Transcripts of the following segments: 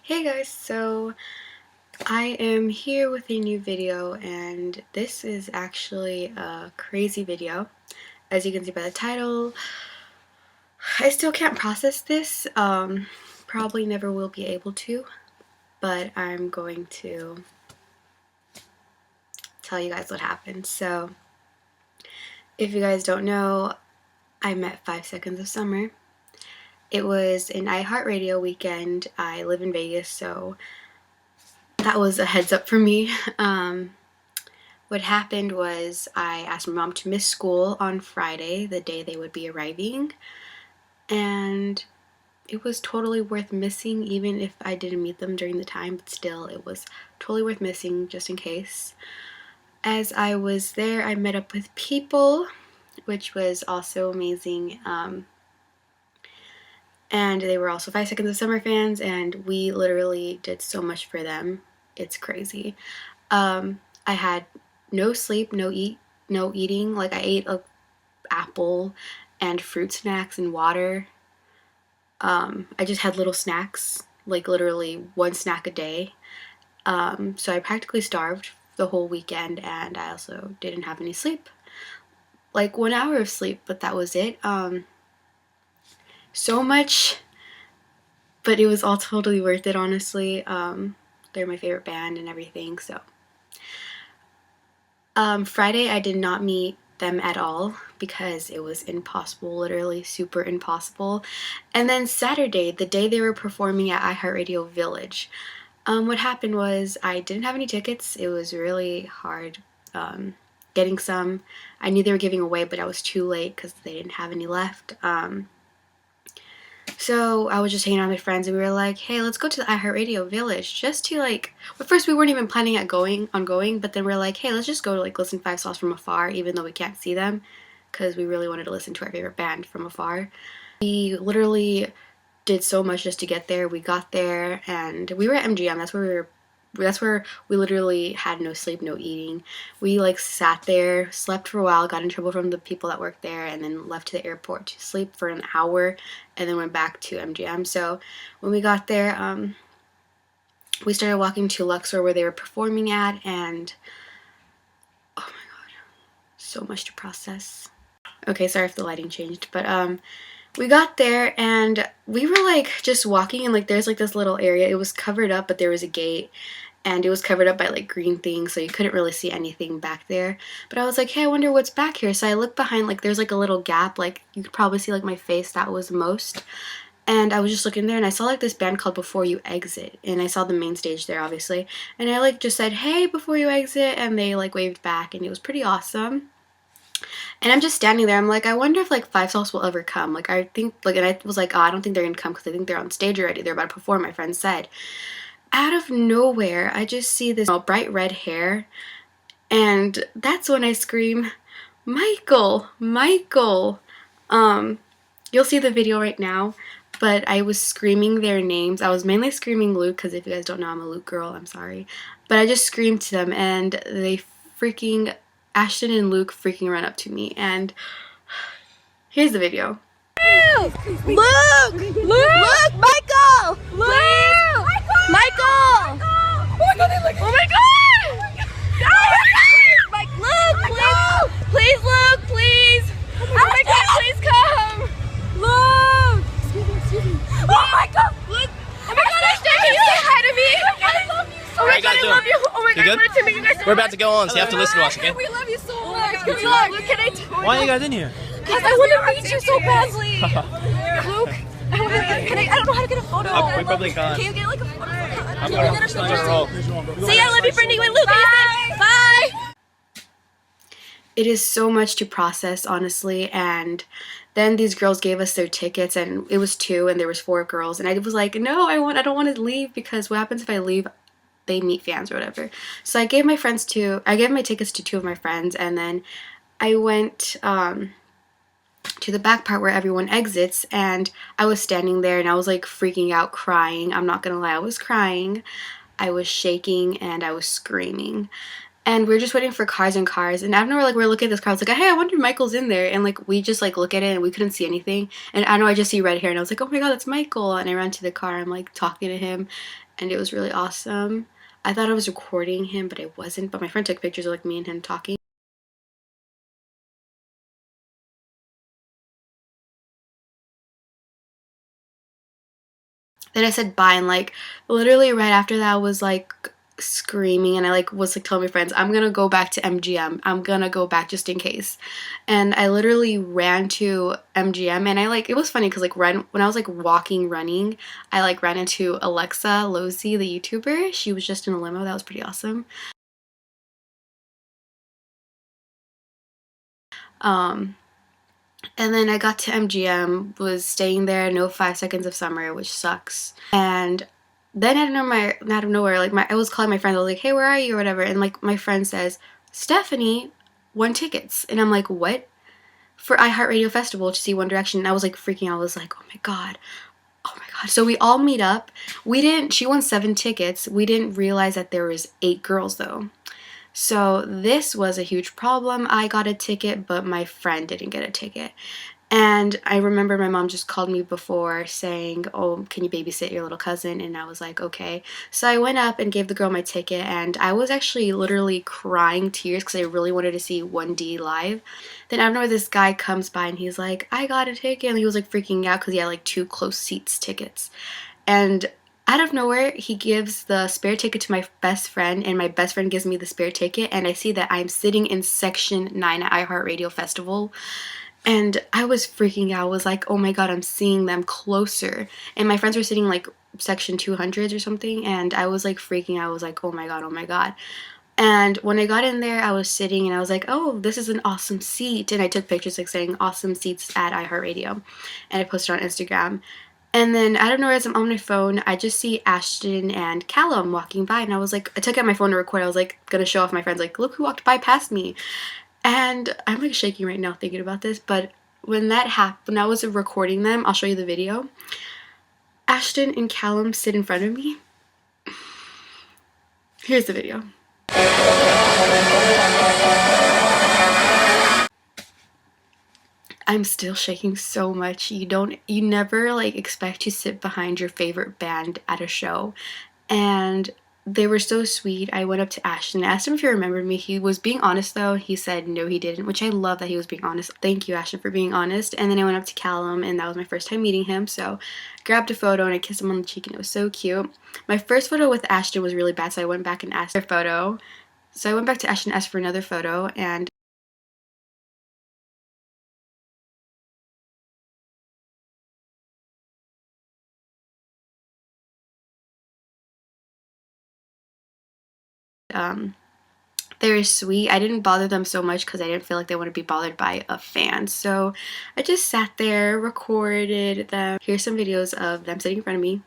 Hey guys, so I am here with a new video, and this is actually a crazy video. As you can see by the title, I still can't process this. Probably never will be able to, but I'm going to tell you guys what happened. So if you guys don't know, I met 5 Seconds of Summer. It was an iHeart Radio weekend. I live in Vegas, so that was a heads up for me. What happened was I asked my mom to miss school on Friday, the day they would be arriving, and it was totally worth missing even if I didn't meet them during the time, but still it was totally worth missing just in case. As I was there, I met up with people, which was also amazing, and they were also 5 Seconds of Summer fans, and we literally did so much for them. It's crazy. I had no sleep, no eating. Like, I ate an apple and fruit snacks and water. I just had little snacks, like literally one snack a day. So I practically starved the whole weekend, and I also didn't have any sleep. Like 1 hour of sleep, but that was it. So much, but it was all totally worth it, honestly. They're my favorite band and everything, so. Friday I did not meet them at all because it was impossible, literally super impossible. And then Saturday, the day they were performing at iHeartRadio Village, what happened was I didn't have any tickets. It was really hard getting some. I knew they were giving away, but I was too late because they didn't have any left. So I was just hanging out with my friends, and we were like, hey, let's go to the iHeartRadio Village just to, like, at first we weren't even planning on going, but then we're like, hey, let's just go to, like, listen to Five Sauce from afar, even though we can't see them, because we really wanted to listen to our favorite band from afar. We literally did so much just to get there. We got there, and we were at MGM. That's where we literally had no sleep, no eating. We like sat there, slept for a while, got in trouble from the people that worked there, and then left to the airport to sleep for an hour, and then went back to MGM. So when we got there, we started walking to Luxor where they were performing at, and oh my god, so much to process. Okay, sorry if the lighting changed, but we got there, and we were like just walking, and like there's like this little area. It was covered up, but there was a gate, and it was covered up by like green things, so you couldn't really see anything back there. But I was like, hey, I wonder what's back here. So I looked behind, like there's like a little gap, like you could probably see like my face. That was most. And I was just looking there, and I saw like this band called Before You Exit, and I saw the main stage there, obviously. And I like just said, hey, Before You Exit, and they like waved back, and it was pretty awesome. And I'm just standing there. I'm like, I wonder if like Five Sauce will ever come. Like, I think, like, and I was like, oh, I don't think they're gonna come because I think they're on stage already. They're about to perform, my friend said. Out of nowhere, I just see this bright red hair, and that's when I scream, Michael, Michael. You'll see the video right now, but I was screaming their names. I was mainly screaming Luke, because if you guys don't know, I'm a Luke girl. I'm sorry. But I just screamed to them, and they freaking, Ashton and Luke freaking run up to me, and here's the video. Luke! Luke! Luke! Michael! Luke! Michael! Oh my god, they look. Oh my god! Mike, Luke, please! Please, Luke, please! Oh my god, please come! Luke! Excuse me. Oh my god! Luke! Oh my god, Ashton, can you say hi to me? I love you so much. I love you. Oh my god, I wanted to meet you guys so much. We're about to go on, so you have to listen to us, okay? We love you so much. Luke, can I tell you? Why are you guys in here? Because I want to meet you so badly. Luke, I don't know how to get a photo. We probably can't. Can you get like a photo? I'm gonna just roll. Say I love you, friendly with Luke. Bye. Bye. It is so much to process, honestly, and then these girls gave us their tickets, and it was 2, and there was 4 girls, and I was like, no, I don't want to leave, because what happens if I leave? They meet fans or whatever. So I gave my tickets to 2 of my friends, and then I went to the back part where everyone exits, and I was standing there, and I was like freaking out, crying. I'm not gonna lie, I was crying. I was shaking, and I was screaming. and we were just waiting for cars and cars, and out of nowhere, like, we're looking at this car. I was like, hey, I wonder if Michael's in there. And like we just like look at it and we couldn't see anything, and I know I just see red hair and I was like, oh my god, that's Michael. And I ran to the car, I'm like talking to him, and it was really awesome. I thought I was recording him, but I wasn't. But my friend took pictures of like me and him talking. Then I said bye, and like literally right after that I was like screaming, and I like was like telling my friends, I'm gonna go back to MGM. I'm gonna go back just in case. And I literally ran to MGM, and I like, it was funny because like when I was like walking, running, I like ran into Alexa Losey, the YouTuber. She was just in a limo. That was pretty awesome. Um And then I got to MGM, was staying there, no 5 seconds of summer, which sucks. And then out of nowhere, like I was calling my friend, I was like, hey, where are you or whatever, and like my friend says, Stephanie won tickets. And I'm like, what? For iHeart Radio Festival to see One Direction. And I was like freaking out. I was like, oh my god. Oh my god. So we all meet up. She won 7 tickets. We didn't realize that there was 8 girls though. So this was a huge problem. I got a ticket, but my friend didn't get a ticket. And I remember my mom just called me before saying, oh, can you babysit your little cousin? And I was like, okay. So I went up and gave the girl my ticket, and I was actually literally crying tears because I really wanted to see 1D live. Then I don't know where this guy comes by and he's like, I got a ticket. And he was like freaking out because he had like 2 close seats tickets. And out of nowhere, he gives the spare ticket to my best friend, and my best friend gives me the spare ticket, and I see that I'm sitting in section 9 at iHeartRadio Festival. And I was freaking out. I was like, oh my god, I'm seeing them closer. And my friends were sitting like section 200s or something, and I was like freaking out. I was like, oh my god, oh my god. And when I got in there, I was sitting and I was like, oh, this is an awesome seat. And I took pictures like saying awesome seats at iHeartRadio, and I posted on Instagram. And then out of nowhere, as I'm on my phone, I just see Ashton and Callum walking by, and I was like, I took out my phone to record. I was like gonna show off my friends, like, look who walked by past me. And I'm like shaking right now thinking about this, but when that happened, when I was recording them, I'll show you the video. Ashton and Callum sit in front of me. Here's the video. I'm still shaking so much. You never like expect to sit behind your favorite band at a show. And they were so sweet. I went up to Ashton and asked him if he remembered me. He was being honest though. He said no, he didn't, which I love that he was being honest. Thank you, Ashton, for being honest. And then I went up to Callum, and that was my first time meeting him. So grabbed a photo and I kissed him on the cheek, and it was so cute. My first photo with Ashton was really bad, so I went back and asked for a photo. So I went back to Ashton and asked for another photo, and they were sweet. I didn't bother them so much because I didn't feel like they would be bothered by a fan. So I just sat there, recorded them. Here's some videos of them sitting in front of me.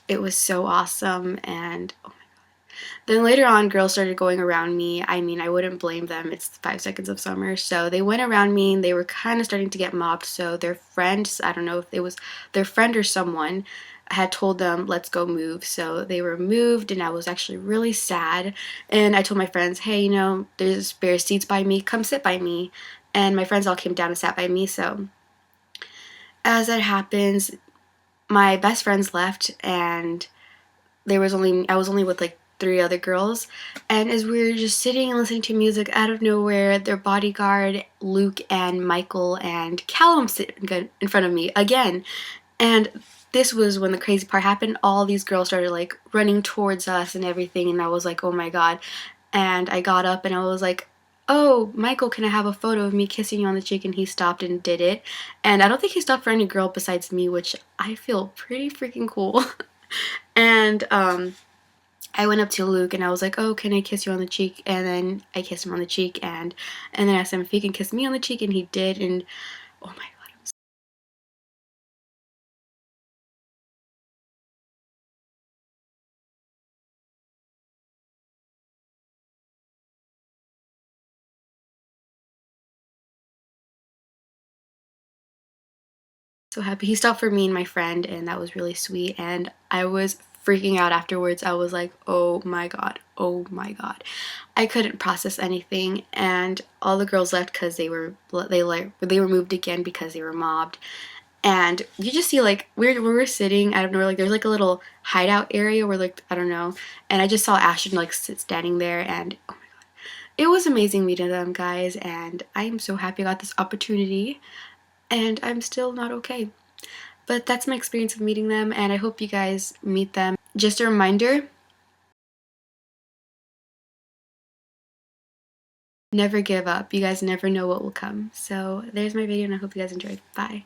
It was so awesome. And oh my god. Then later on, girls started going around me. I mean, I wouldn't blame them. It's 5 seconds of summer. So they went around me, and they were kind of starting to get mobbed. So their friends, I don't know if it was their friend or someone, had told them, let's go move. So they were moved, and I was actually really sad. And I told my friends, hey, there's spare seats by me. Come sit by me. And my friends all came down and sat by me. So as that happens, my best friends left, and I was only with like 3 other girls. And as we were just sitting and listening to music, out of nowhere, their bodyguard Luke and Michael and Callum sit in front of me again. And this was when the crazy part happened. All these girls started like running towards us and everything, and I was like, oh my god. And I got up and I was like, oh, Michael, can I have a photo of me kissing you on the cheek? And he stopped and did it. And I don't think he stopped for any girl besides me, which I feel pretty freaking cool. And I went up to Luke and I was like, oh, can I kiss you on the cheek? And then I kissed him on the cheek, and then I asked him if he can kiss me on the cheek, and he did. And Oh my god, I'm so happy. He stopped for me and my friend, and that was really sweet, and I was freaking out afterwards. I was like, oh my god, oh my god. I couldn't process anything, and all the girls left because they were moved again because they were mobbed. And you just see like we're sitting, I don't know, like there's like a little hideout area where like I don't know, and I just saw Ashton like standing there, and oh my god, it was amazing meeting them, guys, and I am so happy I got this opportunity, and I'm still not okay. But that's my experience of meeting them, and I hope you guys meet them. Just a reminder, never give up. You guys never know what will come. So there's my video, and I hope you guys enjoyed. Bye.